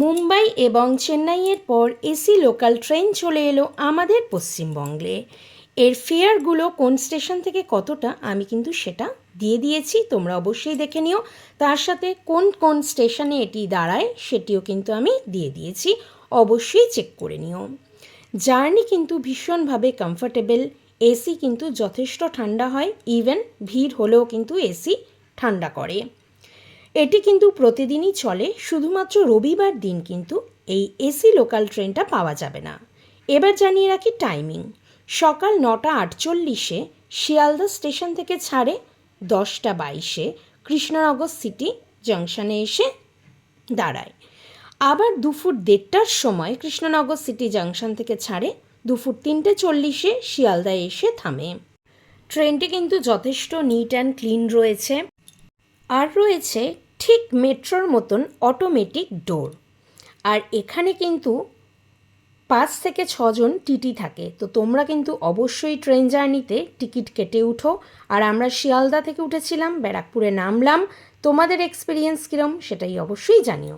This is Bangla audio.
মুম্বাই এবং চেন্নাইয়ের পর এসি লোকাল ট্রেন চলে এলো আমাদের পশ্চিমবঙ্গে। এর ফেয়ারগুলো কোন স্টেশন থেকে কতটা আমি কিন্তু সেটা দিয়ে দিয়েছি, তোমরা অবশ্যই দেখে নিও। তার সাথে কোন কোন স্টেশনে এটি দাঁড়ায় সেটিও কিন্তু আমি দিয়ে দিয়েছি, অবশ্যই চেক করে নিও। জার্নি কিন্তু ভীষণভাবে কমফোর্টেবল, এসি কিন্তু যথেষ্ট ঠান্ডা হয়, ইভেন ভিড় হলেও কিন্তু এসি ঠান্ডা করে। এটি কিন্তু প্রতিদিনই চলে, শুধুমাত্র রবিবার দিন কিন্তু এই এসি লোকাল ট্রেনটা পাওয়া যাবে না। এবার জানিয়ে রাখি টাইমিং। সকাল 9:48 শিয়ালদা স্টেশন থেকে ছাড়ে, 10:22 কৃষ্ণনগর সিটি জাংশনে এসে দাঁড়ায়। আবার দুপুর 1:30টার সময় কৃষ্ণনগর সিটি জাংশন থেকে ছাড়ে, দুপুর 3:40 শিয়ালদায় এসে থামে। ট্রেনটি কিন্তু যথেষ্ট নিট অ্যান্ড ক্লিন রয়েছে, আর রয়েছে ঠিক মেট্রোর মতন অটোমেটিক ডোর। আর এখানে কিন্তু 5 থেকে 6 জন টিটি থাকে, তো তোমরা কিন্তু অবশ্যই ট্রেন জার্নিতে টিকিট কেটে উঠো। আর আমরা শিয়ালদা থেকে উঠেছিলাম, ব্যারাকপুরে নামলাম। তোমাদের এক্সপিরিয়েন্স কীরকম সেটাই অবশ্যই জানিও।